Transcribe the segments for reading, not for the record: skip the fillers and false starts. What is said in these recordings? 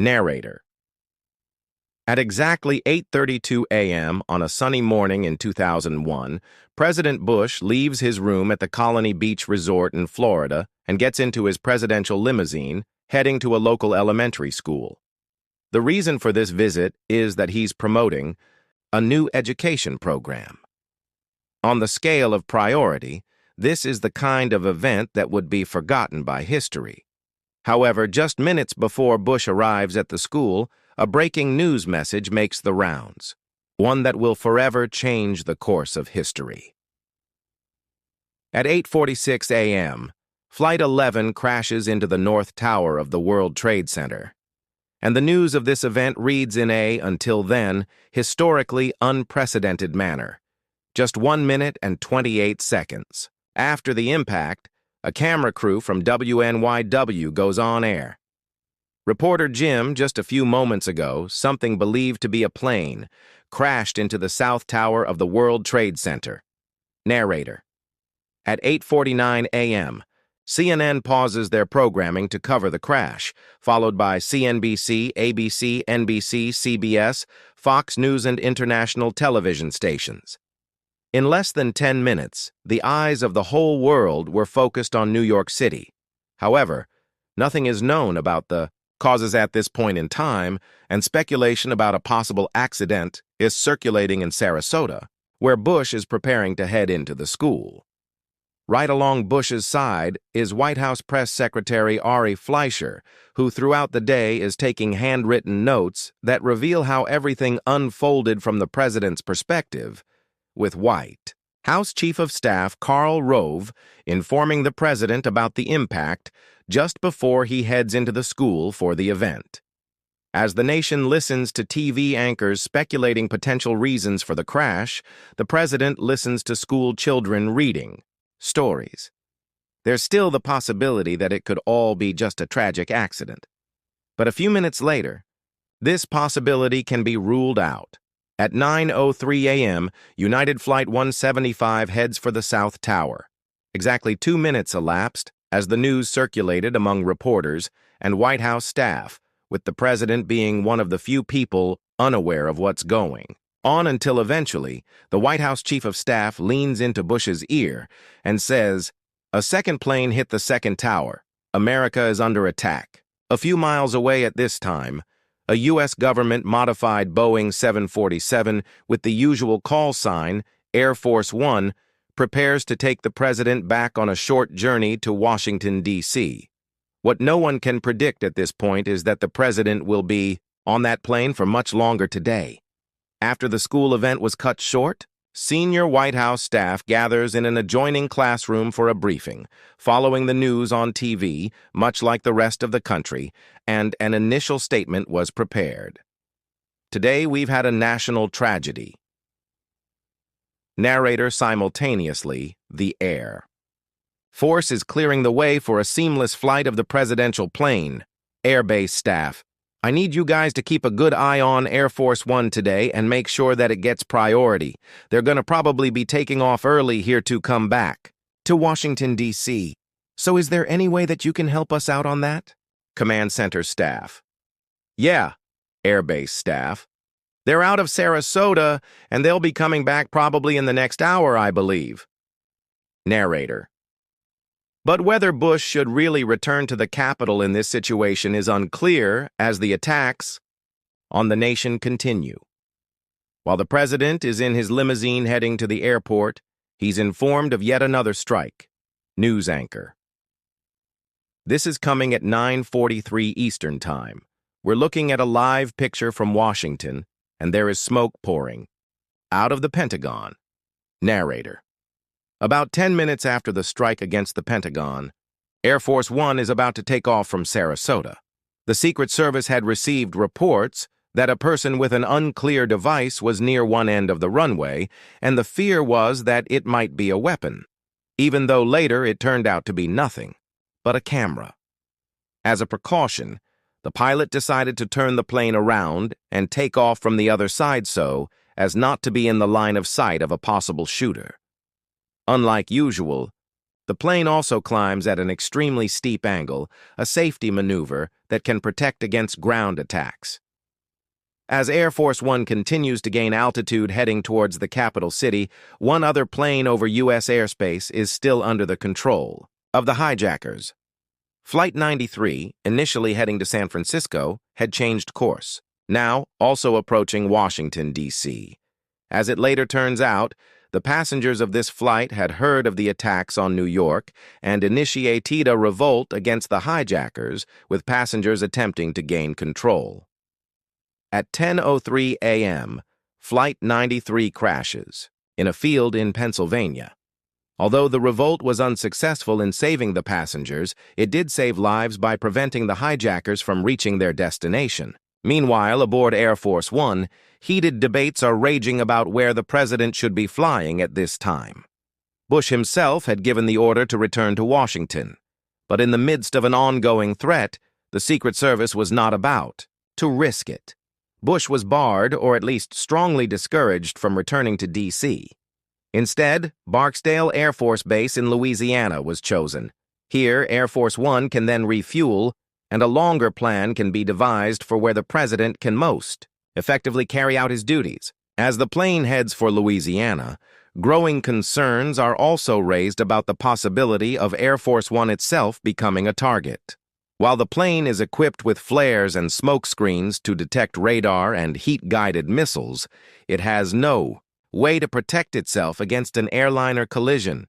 Narrator. At exactly 8:32 a.m. on a sunny morning in 2001, President Bush leaves his room at the Colony Beach Resort in Florida and gets into his presidential limousine, heading to a local elementary school. The reason for this visit is that he's promoting a new education program. On the scale of priority, this is the kind of event that would be forgotten by history. However, just minutes before Bush arrives at the school, a breaking news message makes the rounds, one that will forever change the course of history. At 8:46 a.m., Flight 11 crashes into the North Tower of the World Trade Center, and the news of this event reads in a, until then, historically unprecedented manner. Just 1 minute and 28 seconds after the impact, a camera crew from WNYW goes on air. Reporter Jim, just a few moments ago, something believed to be a plane, crashed into the South Tower of the World Trade Center. Narrator. At 8:49 a.m., CNN pauses their programming to cover the crash, followed by CNBC, ABC, NBC, CBS, Fox News, and international television stations. In less than 10 minutes, the eyes of the whole world were focused on New York City. However, nothing is known about the causes at this point in time, and speculation about a possible accident is circulating in Sarasota, where Bush is preparing to head into the school. Right along Bush's side is White House Press Secretary Ari Fleischer, who throughout the day is taking handwritten notes that reveal how everything unfolded from the president's perspective, with White House Chief of Staff Karl Rove informing the president about the impact just before he heads into the school for the event. As the nation listens to TV anchors speculating potential reasons for the crash, the president listens to school children reading stories. There's still the possibility that it could all be just a tragic accident. But a few minutes later, this possibility can be ruled out. At 9:03 a.m., United Flight 175 heads for the South Tower. Exactly 2 minutes elapsed as the news circulated among reporters and White House staff, with the president being one of the few people unaware of what's going on until eventually the White House Chief of Staff leans into Bush's ear and says, "A second plane hit the second tower. America is under attack." A few miles away at this time, a U.S. government-modified Boeing 747 with the usual call sign, Air Force One, prepares to take the president back on a short journey to Washington, D.C. What no one can predict at this point is that the president will be on that plane for much longer today. After the school event was cut short, senior White House staff gathers in an adjoining classroom for a briefing, following the news on TV, much like the rest of the country, and an initial statement was prepared. Today we've had a national tragedy. Narrator simultaneously, the air. Force is clearing the way for a seamless flight of the presidential plane. Airbase staff. I need you guys to keep a good eye on Air Force One today and make sure that it gets priority. They're going to probably be taking off early here to come back to Washington, D.C. So is there any way that you can help us out on that? Command Center staff. Yeah, Airbase staff. They're out of Sarasota, and they'll be coming back probably in the next hour, I believe. Narrator. But whether Bush should really return to the Capitol in this situation is unclear as the attacks on the nation continue. While the president is in his limousine heading to the airport, he's informed of yet another strike. News anchor. This is coming at 9:43 Eastern Time. We're looking at a live picture from Washington, and there is smoke pouring out of the Pentagon. Narrator. About 10 minutes after the strike against the Pentagon, Air Force One is about to take off from Sarasota. The Secret Service had received reports that a person with an unclear device was near one end of the runway, and the fear was that it might be a weapon, even though later it turned out to be nothing but a camera. As a precaution, the pilot decided to turn the plane around and take off from the other side so as not to be in the line of sight of a possible shooter. Unlike usual, the plane also climbs at an extremely steep angle, a safety maneuver that can protect against ground attacks. As Air Force One continues to gain altitude heading towards the capital city, one other plane over U.S. airspace is still under the control of the hijackers. Flight 93, initially heading to San Francisco, had changed course, now also approaching Washington, D.C. As it later turns out, the passengers of this flight had heard of the attacks on New York and initiated a revolt against the hijackers, with passengers attempting to gain control. At 10:03 a.m., Flight 93 crashes in a field in Pennsylvania. Although the revolt was unsuccessful in saving the passengers, it did save lives by preventing the hijackers from reaching their destination. Meanwhile, aboard Air Force One, heated debates are raging about where the president should be flying at this time. Bush himself had given the order to return to Washington, but in the midst of an ongoing threat, the Secret Service was not about to risk it. Bush was barred, or at least strongly discouraged, from returning to D.C. Instead, Barksdale Air Force Base in Louisiana was chosen. Here, Air Force One can then refuel, and a longer plan can be devised for where the president can most effectively carry out his duties. As the plane heads for Louisiana, growing concerns are also raised about the possibility of Air Force One itself becoming a target. While the plane is equipped with flares and smoke screens to detect radar and heat-guided missiles, it has no way to protect itself against an airliner collision.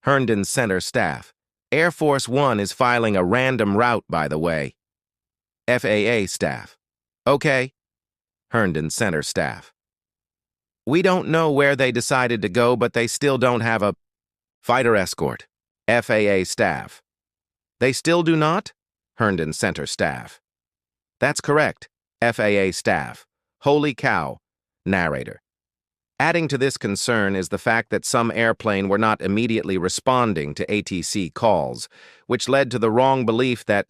Herndon Center staff. Air Force One is filing a random route, by the way. FAA staff. Okay. Herndon Center staff. We don't know where they decided to go, but they still don't have a fighter escort. FAA staff. They still do not? Herndon Center staff. That's correct. FAA staff. Holy cow. Narrator. Adding to this concern is the fact that some airplanes were not immediately responding to ATC calls, which led to the wrong belief that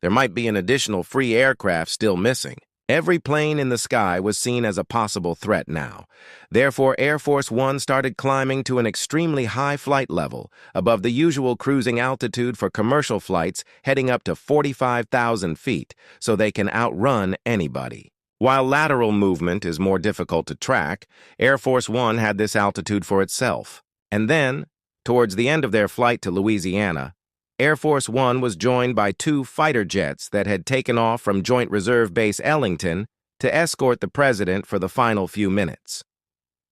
there might be an additional free aircraft still missing. Every plane in the sky was seen as a possible threat now. Therefore, Air Force One started climbing to an extremely high flight level, above the usual cruising altitude for commercial flights, heading up to 45,000 feet, so they can outrun anybody. While lateral movement is more difficult to track, Air Force One had this altitude for itself. And then, towards the end of their flight to Louisiana, Air Force One was joined by two fighter jets that had taken off from Joint Reserve Base Ellington to escort the president for the final few minutes.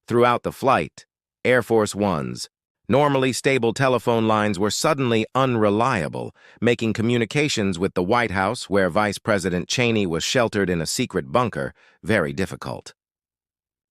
Throughout the flight, Air Force One's normally stable telephone lines were suddenly unreliable, making communications with the White House, where Vice President Cheney was sheltered in a secret bunker, very difficult.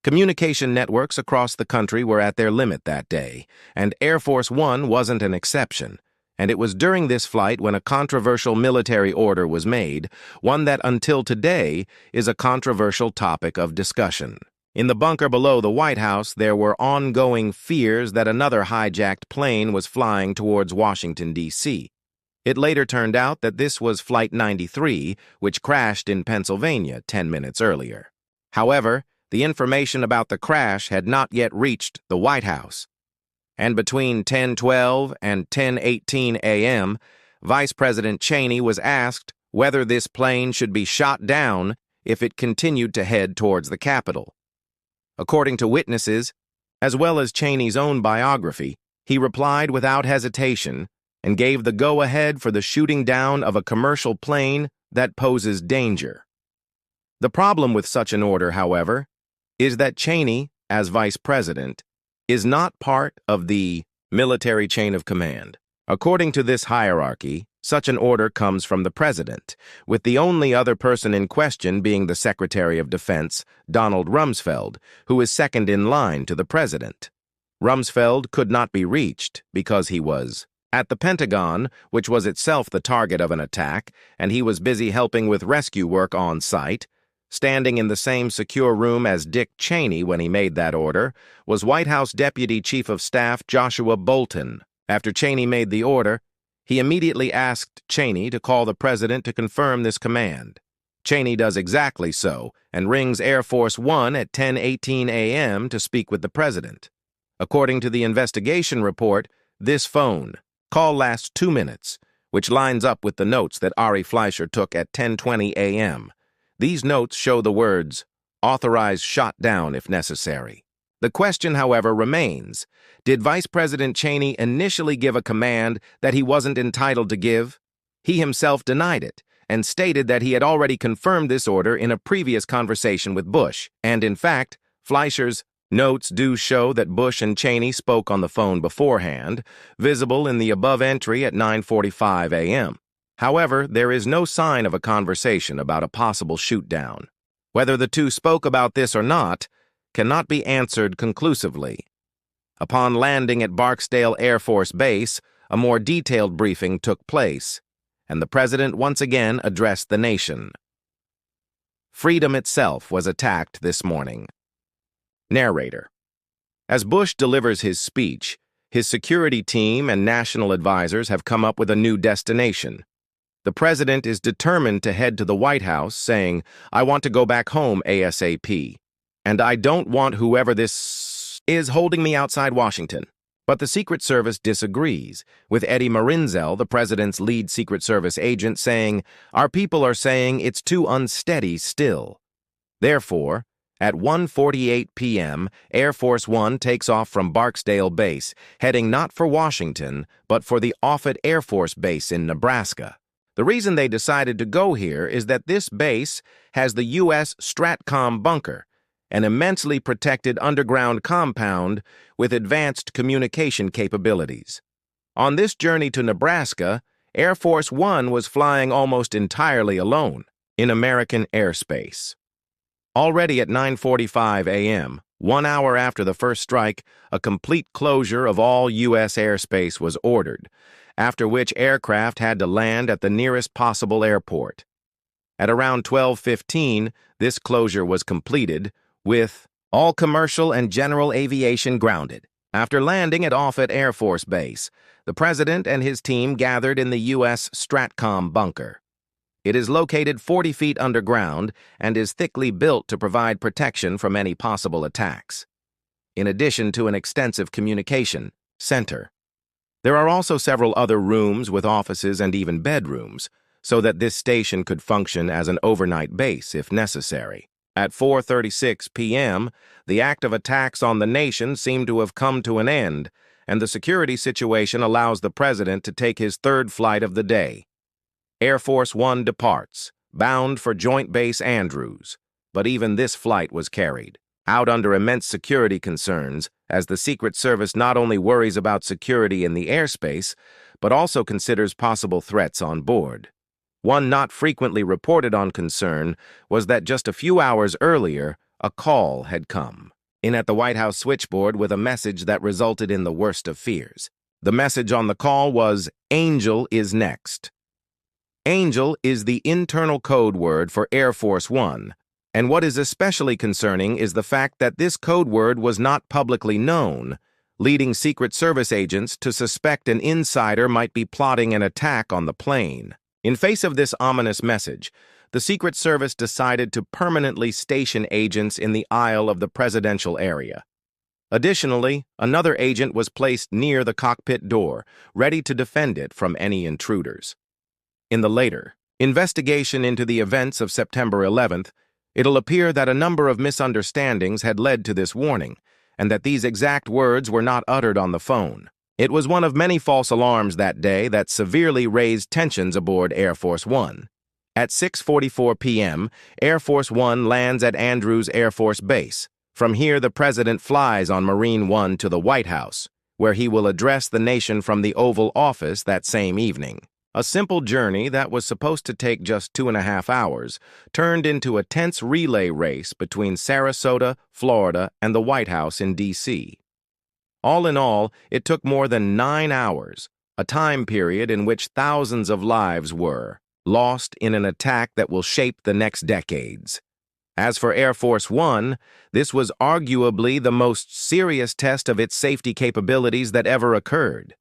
Communication networks across the country were at their limit that day, and Air Force One wasn't an exception. And it was during this flight when a controversial military order was made, one that until today is a controversial topic of discussion. In the bunker below the White House, there were ongoing fears that another hijacked plane was flying towards Washington, D.C. It later turned out that this was Flight 93, which crashed in Pennsylvania 10 minutes earlier. However, the information about the crash had not yet reached the White House. And between 10:12 and 10:18 a.m., Vice President Cheney was asked whether this plane should be shot down if it continued to head towards the Capitol. According to witnesses, as well as Cheney's own biography, he replied without hesitation and gave the go-ahead for the shooting down of a commercial plane that poses danger. The problem with such an order, however, is that Cheney, as vice president, is not part of the military chain of command. According to this hierarchy, such an order comes from the president, with the only other person in question being the Secretary of Defense, Donald Rumsfeld, who is second in line to the president. Rumsfeld could not be reached because he was at the Pentagon, which was itself the target of an attack, and he was busy helping with rescue work on site. Standing in the same secure room as Dick Cheney when he made that order was White House Deputy Chief of Staff Joshua Bolten. After Cheney made the order, he immediately asked Cheney to call the president to confirm this command. Cheney does exactly so and rings Air Force One at 10:18 a.m. to speak with the president. According to the investigation report, this phone call lasts 2 minutes, which lines up with the notes that Ari Fleischer took at 10:20 a.m. These notes show the words, "Authorize shot down if necessary." The question, however, remains, did Vice President Cheney initially give a command that he wasn't entitled to give? He himself denied it and stated that he had already confirmed this order in a previous conversation with Bush. And in fact, Fleischer's notes do show that Bush and Cheney spoke on the phone beforehand, visible in the above entry at 9:45 a.m. However, there is no sign of a conversation about a possible shoot-down. Whether the two spoke about this or not cannot be answered conclusively. Upon landing at Barksdale Air Force Base, a more detailed briefing took place, and the president once again addressed the nation. Freedom itself was attacked this morning. Narrator. As Bush delivers his speech, his security team and national advisors have come up with a new destination. The president is determined to head to the White House, saying, "I want to go back home ASAP, and I don't want whoever this is holding me outside Washington." But the Secret Service disagrees, with Eddie Marinzel, the president's lead Secret Service agent, saying, "Our people are saying it's too unsteady still." Therefore, at 1:48 p.m., Air Force One takes off from Barksdale Base, heading not for Washington, but for the Offutt Air Force Base in Nebraska. The reason they decided to go here is that this base has the U.S. STRATCOM bunker, an immensely protected underground compound with advanced communication capabilities. On this journey to Nebraska, Air Force One was flying almost entirely alone in American airspace. Already at 9:45 a.m., 1 hour after the first strike, a complete closure of all U.S. airspace was ordered, after which aircraft had to land at the nearest possible airport. At around 12:15, this closure was completed, with all commercial and general aviation grounded. After landing at Offutt Air Force Base, the president and his team gathered in the U.S. STRATCOM bunker. It is located 40 feet underground and is thickly built to provide protection from any possible attacks, in addition to an extensive communication center. There are also several other rooms with offices and even bedrooms, so that this station could function as an overnight base if necessary. At 4:36 p.m., the active attacks on the nation seem to have come to an end, and the security situation allows the president to take his third flight of the day. Air Force One departs, bound for Joint Base Andrews, but even this flight was carried out under immense security concerns, as the Secret Service not only worries about security in the airspace, but also considers possible threats on board. One not frequently reported on concern was that just a few hours earlier, a call had come in at the White House switchboard with a message that resulted in the worst of fears. The message on the call was, "Angel is next." Angel is the internal code word for Air Force One, and what is especially concerning is the fact that this code word was not publicly known, leading Secret Service agents to suspect an insider might be plotting an attack on the plane. In face of this ominous message, the Secret Service decided to permanently station agents in the aisle of the presidential area. Additionally, another agent was placed near the cockpit door, ready to defend it from any intruders. In the later investigation into the events of September 11th, it'll appear that a number of misunderstandings had led to this warning, and that these exact words were not uttered on the phone. It was one of many false alarms that day that severely raised tensions aboard Air Force One. At 6:44 p.m., Air Force One lands at Andrews Air Force Base. From here, the president flies on Marine One to the White House, where he will address the nation from the Oval Office that same evening. A simple journey that was supposed to take just 2.5 hours turned into a tense relay race between Sarasota, Florida, and the White House in D.C. All in all, it took more than 9 hours, a time period in which thousands of lives were lost in an attack that will shape the next decades. As for Air Force One, this was arguably the most serious test of its safety capabilities that ever occurred.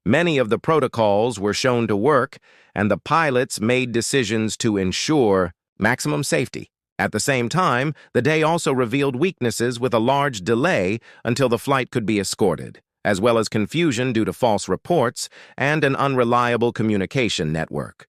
Many of the protocols were shown to work, and the pilots made decisions to ensure maximum safety. At the same time, the day also revealed weaknesses with a large delay until the flight could be escorted, as well as confusion due to false reports and an unreliable communication network.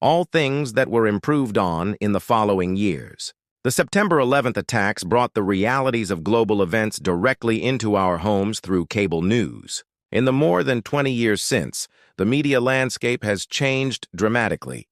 All things that were improved on in the following years. The September 11th attacks brought the realities of global events directly into our homes through cable news. In the more than 20 years since, the media landscape has changed dramatically.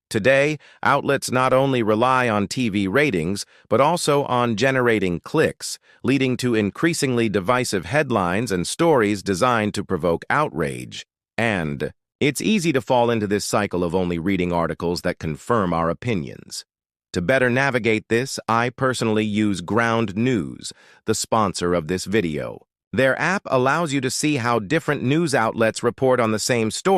Today, outlets not only rely on TV ratings, but also on generating clicks, leading to increasingly divisive headlines and stories designed to provoke outrage. And it's easy to fall into this cycle of only reading articles that confirm our opinions. To better navigate this, I personally use Ground News, the sponsor of this video. Their app allows you to see how different news outlets report on the same story.